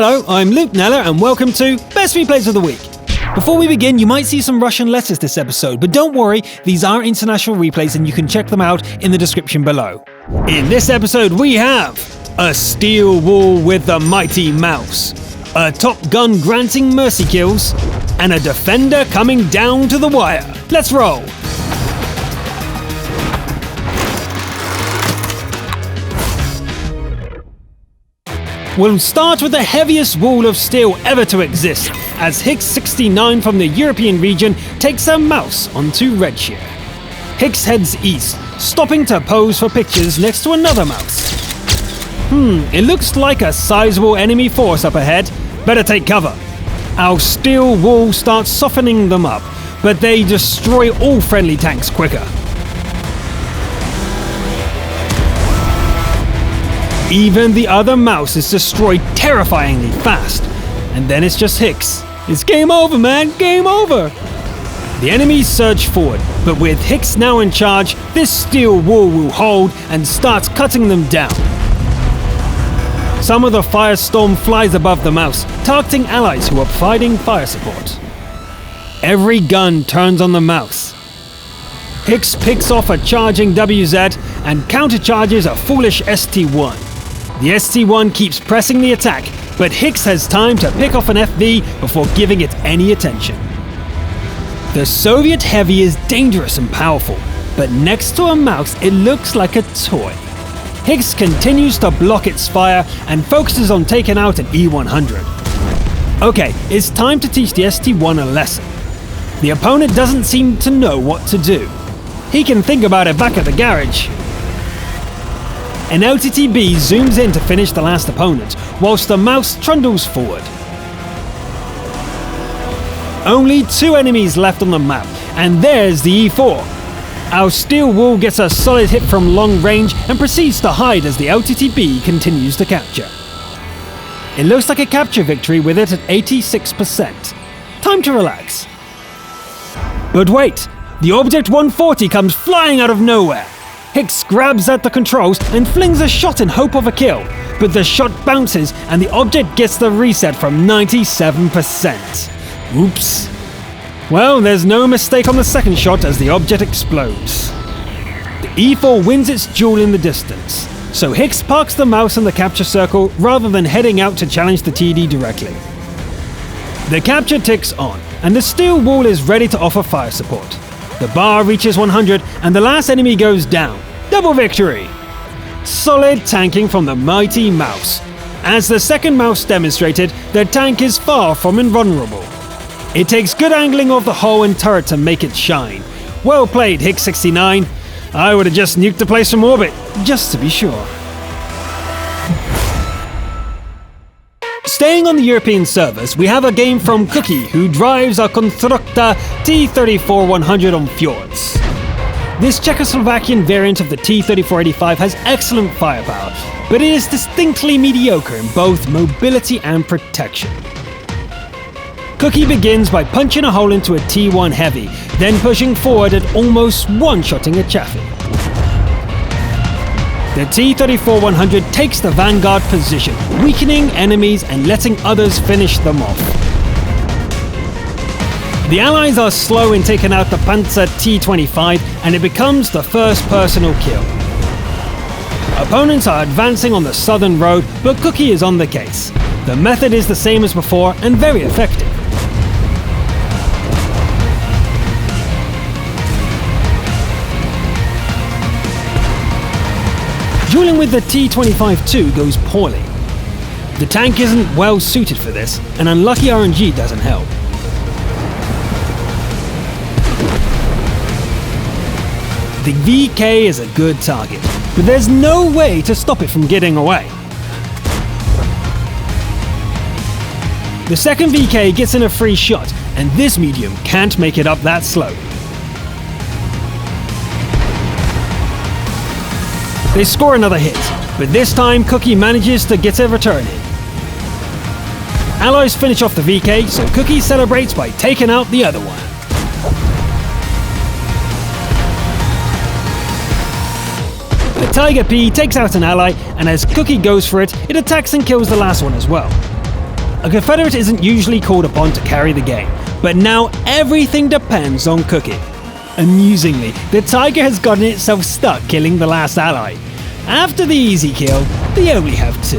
Hello, I'm Luke Neller and welcome to Best Replays of the Week. Before we begin, you might see some Russian letters this episode, but don't worry, these are international replays and you can check them out in the description below. In this episode we have a steel wall with the mighty mouse, a Top Gun granting mercy kills, and a defender coming down to the wire. Let's roll! We'll start with the heaviest wall of steel ever to exist, as Hick 69 from the European region takes a mouse onto Redshire. Hick heads east, stopping to pose for pictures next to another mouse. It looks like a sizable enemy force up ahead. Better take cover. Our steel wall starts softening them up, but they destroy all friendly tanks quicker. Even the other mouse is destroyed terrifyingly fast. And then it's just Hick's. It's game over, man, game over! The enemies surge forward, but with Hick's now in charge, this steel wall will hold and starts cutting them down. Some of the firestorm flies above the mouse, targeting allies who are providing fire support. Every gun turns on the mouse. Hick's picks off a charging WZ and countercharges a foolish ST-1. The ST-1 keeps pressing the attack, but Hick has time to pick off an FV before giving it any attention. The Soviet Heavy is dangerous and powerful, but next to a mouse it looks like a toy. Hick continues to block its fire and focuses on taking out an E-100. Okay, it's time to teach the ST-1 a lesson. The opponent doesn't seem to know what to do. He can think about it back at the garage. An LTTB zooms in to finish the last opponent, whilst the mouse trundles forward. Only 2 enemies left on the map, and there's the E4. Our steel wall gets a solid hit from long range and proceeds to hide as the LTTB continues to capture. It looks like a capture victory with it at 86%. Time to relax. But wait, the Object 140 comes flying out of nowhere. Hick grabs at the controls and flings a shot in hope of a kill, but the shot bounces and the object gets the reset from 97%. Oops. Well, there's no mistake on the second shot as the object explodes. The E4 wins its duel in the distance, so Hick parks the mouse in the capture circle rather than heading out to challenge the TD directly. The capture ticks on, and the steel wall is ready to offer fire support. The bar reaches 100 and the last enemy goes down. Double victory! Solid tanking from the mighty mouse. As the second mouse demonstrated, the tank is far from invulnerable. It takes good angling of the hull and turret to make it shine. Well played, Hick 69. I would have just nuked the place from orbit, just to be sure. Staying on the European servers, we have a game from Cookie, who drives a Constructor T-34-100 on fjords. This Czechoslovakian variant of the T-34-85 has excellent firepower, but it is distinctly mediocre in both mobility and protection. Cookie begins by punching a hole into a T-1 Heavy, then pushing forward and almost one-shotting a Chaffee. The T-34-100 takes the vanguard position, weakening enemies and letting others finish them off. The Allies are slow in taking out the Panzer T-25 and it becomes the first personal kill. Opponents are advancing on the southern road, but Cookie is on the case. The method is the same as before and very effective. Dueling with the T-25-2 goes poorly. The tank isn't well suited for this, and unlucky RNG doesn't help. The VK is a good target, but there's no way to stop it from getting away. The second VK gets in a free shot, and this medium can't make it up that slope. They score another hit, but this time Cookie manages to get a return in. Allies finish off the VK, so Cookie celebrates by taking out the other one. The Tiger P takes out an ally, and as Cookie goes for it, it attacks and kills the last one as well. A Confederate isn't usually called upon to carry the game, but now everything depends on Cookie. Amusingly, the Tiger has gotten itself stuck killing the last ally. After the easy kill, they only have 2.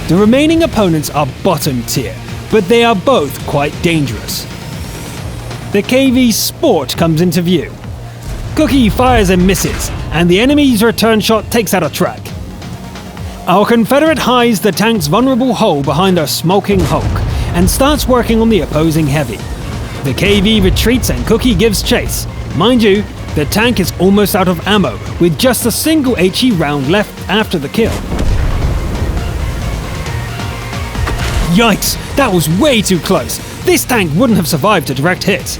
The remaining opponents are bottom tier, but they are both quite dangerous. The KV Sport comes into view. Cookie fires and misses, and the enemy's return shot takes out a track. Our Confederate hides the tank's vulnerable hull behind our smoking Hulk, and starts working on the opposing heavy. The KV retreats and Cookie gives chase. Mind you, the tank is almost out of ammo, with just a single HE round left after the kill. Yikes, that was way too close. This tank wouldn't have survived a direct hit.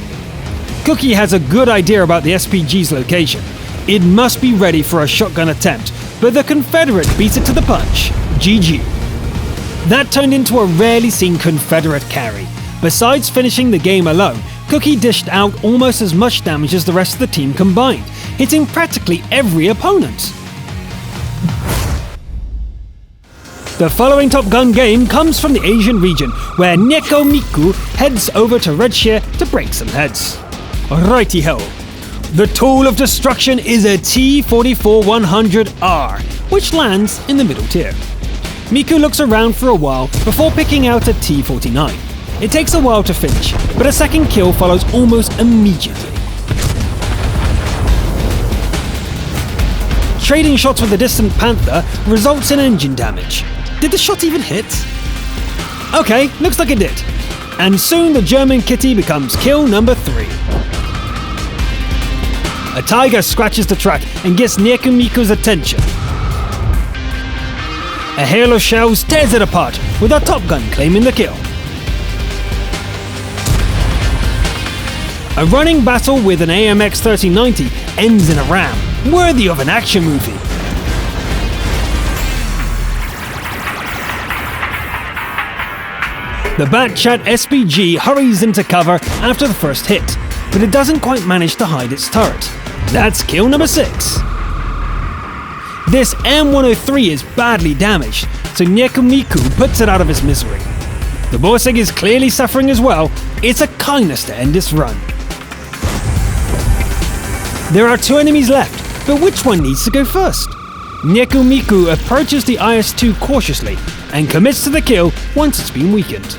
Cookie has a good idea about the SPG's location. It must be ready for a shotgun attempt, but the Confederate beats it to the punch. GG. That turned into a rarely seen Confederate carry. Besides finishing the game alone, Cookie dished out almost as much damage as the rest of the team combined, hitting practically every opponent. The following Top Gun game comes from the Asian region, where Nico Miku heads over to Redshire to break some heads. Righty-ho. The tool of destruction is a T-44-100R, which lands in the middle tier. Miku looks around for a while before picking out a T-49. It takes a while to finish, but a second kill follows almost immediately. Trading shots with the distant Panther results in engine damage. Did the shot even hit? Okay, looks like it did. And soon the German kitty becomes kill number 3. A Tiger scratches the track and gets Nico Miku's attention. A hail of shells tears it apart, with our Top Gun claiming the kill. A running battle with an AMX 1390 ends in a ram, worthy of an action movie. The Batchat SPG hurries into cover after the first hit, but it doesn't quite manage to hide its turret. That's kill number 6. This M103 is badly damaged, so Nico Miku puts it out of its misery. The Borsig is clearly suffering as well. It's a kindness to end this run. There are 2 enemies left, but which one needs to go first? Nico Miku approaches the IS-2 cautiously and commits to the kill once it's been weakened.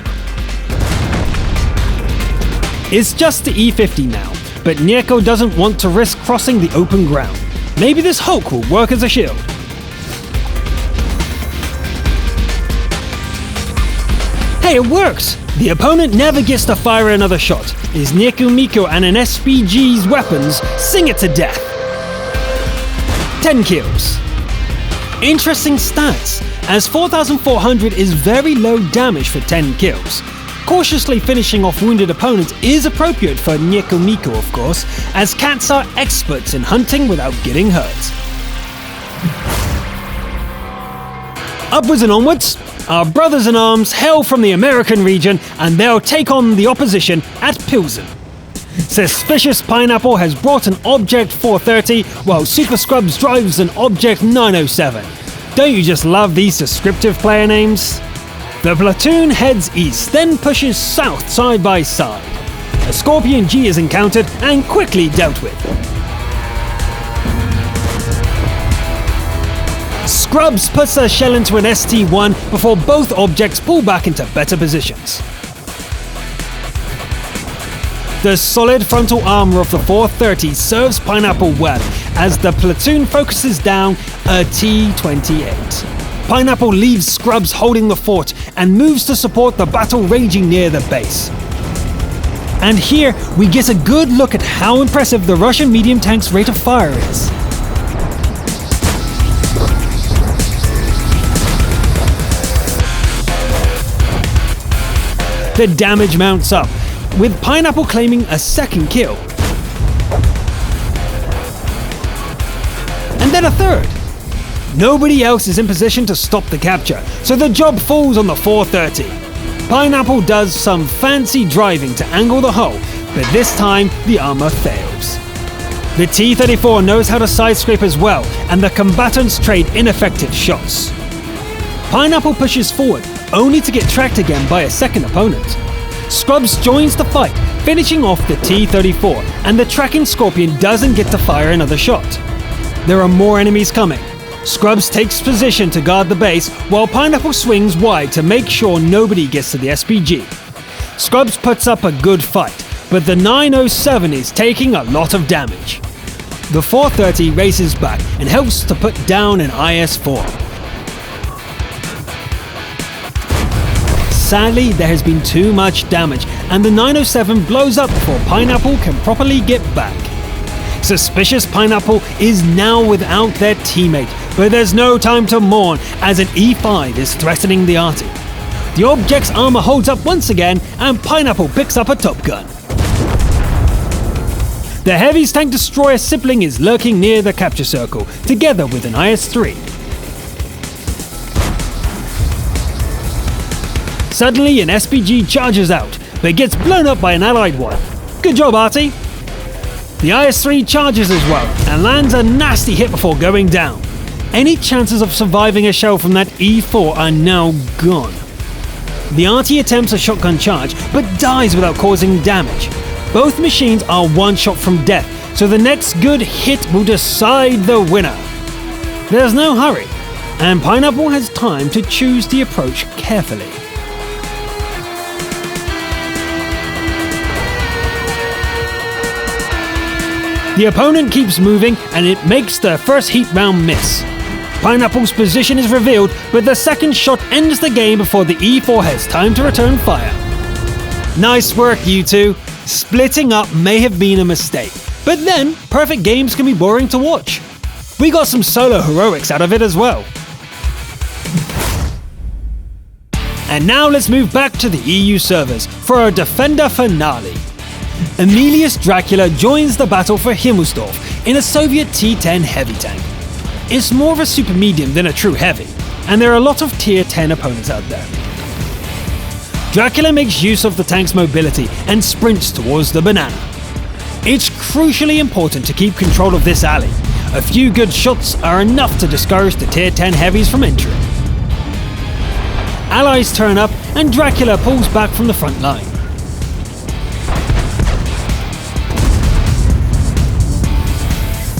It's just the E-50 now, but Nico doesn't want to risk crossing the open ground. Maybe this Hulk will work as a shield. Hey, it works! The opponent never gets to fire another shot, as Nico Miku and an SPG's weapons sing it to death. 10 kills. Interesting stats, as 4,400 is very low damage for 10 kills. Cautiously finishing off wounded opponents is appropriate for Nico Miku, of course, as cats are experts in hunting without getting hurt. Upwards and onwards, our brothers in arms hail from the American region, and they'll take on the opposition at Pilsen. Suspicious Pineapple has brought an Object 430, while Super Scrubs drives an Object 907. Don't you just love these descriptive player names? The platoon heads east, then pushes south side by side. A Scorpion G is encountered and quickly dealt with. Scrubs puts a shell into an ST-1 before both objects pull back into better positions. The solid frontal armor of the 430 serves Pineapple well, as the platoon focuses down a T-28. Pineapple leaves Scrubs holding the fort and moves to support the battle raging near the base. And here we get a good look at how impressive the Russian medium tank's rate of fire is. The damage mounts up, with Pineapple claiming a second kill. And then a third. Nobody else is in position to stop the capture, so the job falls on the 430. Pineapple does some fancy driving to angle the hull, but this time the armor fails. The T-34 knows how to sidescrape as well, and the combatants trade ineffective shots. Pineapple pushes forward, only to get tracked again by a second opponent. Scrubs joins the fight, finishing off the T-34, and the tracking Scorpion doesn't get to fire another shot. There are more enemies coming. Scrubs takes position to guard the base, while Pineapple swings wide to make sure nobody gets to the SPG. Scrubs puts up a good fight, but the 907 is taking a lot of damage. The 430 races back and helps to put down an IS-4. Sadly, there has been too much damage, and the 907 blows up before Pineapple can properly get back. Suspicious Pineapple is now without their teammate, but there's no time to mourn as an E5 is threatening the arty. The object's armor holds up once again, and Pineapple picks up a Top Gun. The Heavy's tank destroyer sibling is lurking near the capture circle, together with an IS-3. Suddenly, an SPG charges out, but gets blown up by an allied one. Good job, Arty! The IS-3 charges as well, and lands a nasty hit before going down. Any chances of surviving a shell from that E4 are now gone. The Arty attempts a shotgun charge, but dies without causing damage. Both machines are one shot from death, so the next good hit will decide the winner. There's no hurry, and Pineapple has time to choose the approach carefully. The opponent keeps moving, and it makes the first heat round miss. Pineapple's position is revealed, but the second shot ends the game before the E4 has time to return fire. Nice work, you two. Splitting up may have been a mistake, but then perfect games can be boring to watch. We got some solo heroics out of it as well. And now let's move back to the EU servers for our Defender finale. Emilius Dracula joins the battle for Himmelsdorf in a Soviet T-10 heavy tank. It's more of a super medium than a true heavy, and there are a lot of tier 10 opponents out there. Dracula makes use of the tank's mobility and sprints towards the banana. It's crucially important to keep control of this alley. A few good shots are enough to discourage the tier 10 heavies from entering. Allies turn up and Dracula pulls back from the front line.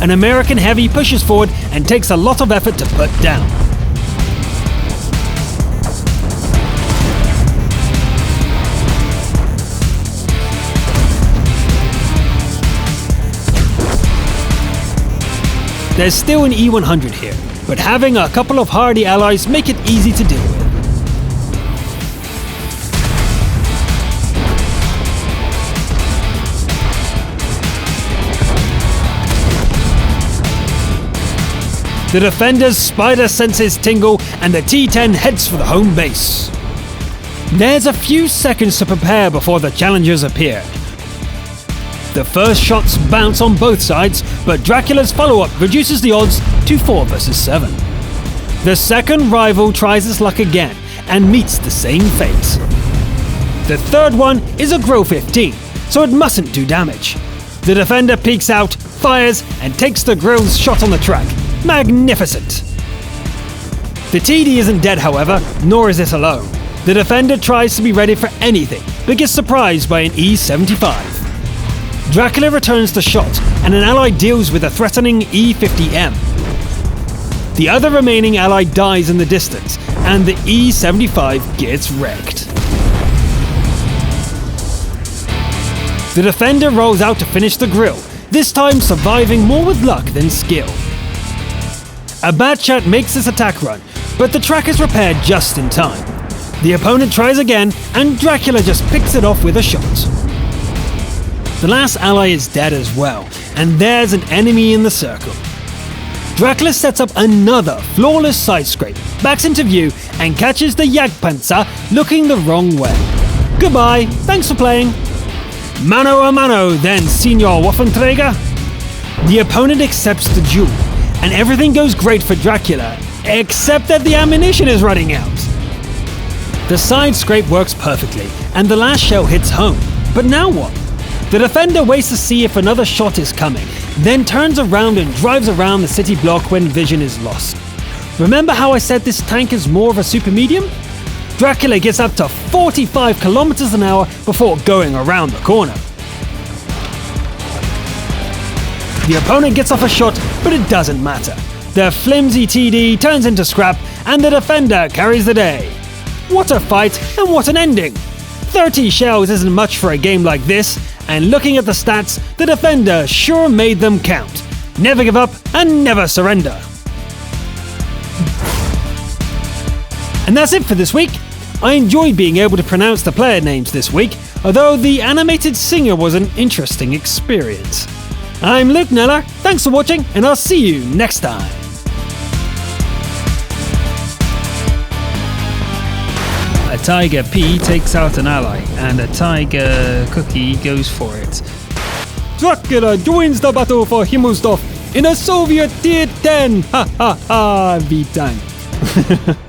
An American heavy pushes forward and takes a lot of effort to put down. There's still an E100 here, but having a couple of hardy allies make it easy to deal with. The Defender's spider senses tingle and the T-10 heads for the home base. There's a few seconds to prepare before the challengers appear. The first shots bounce on both sides, but Dracula's follow-up reduces the odds to 4 versus 7. The second rival tries his luck again and meets the same fate. The third one is a Grow 15, so it mustn't do damage. The Defender peeks out, fires, and takes the grill's shot on the track. Magnificent! The TD isn't dead, however, nor is it alone. The Defender tries to be ready for anything, but gets surprised by an E75. Dracula returns the shot, and an ally deals with a threatening E50M. The other remaining ally dies in the distance, and the E75 gets wrecked. The Defender rolls out to finish the grill, this time surviving more with luck than skill. A Bat Chat makes this attack run, but the track is repaired just in time. The opponent tries again, and Dracula just picks it off with a shot. The last ally is dead as well, and there's an enemy in the circle. Dracula sets up another flawless side scrape, backs into view, and catches the Jagdpanzer looking the wrong way. Goodbye, thanks for playing. Mano a mano then, Signor Waffenträger. The opponent accepts the duel, and everything goes great for Dracula, except that the ammunition is running out. The side scrape works perfectly, and the last shell hits home. But now what? The Defender waits to see if another shot is coming, then turns around and drives around the city block when vision is lost. Remember how I said this tank is more of a super medium? Dracula gets up to 45 kilometers an hour before going around the corner. The opponent gets off a shot, but it doesn't matter. The flimsy TD turns into scrap, and the defender carries the day. What a fight, and what an ending! 30 shells isn't much for a game like this, and looking at the stats, the defender sure made them count. Never give up, and never surrender. And that's it for this week. I enjoyed being able to pronounce the player names this week, although the animated singer was an interesting experience. I'm Luke Neller, thanks for watching, and I'll see you next time. A Tiger P takes out an ally, and a Tiger Cookie goes for it. Dracula joins the battle for Himmelsdorf in a Soviet Tier 10! Ha ha ha, V-Tank.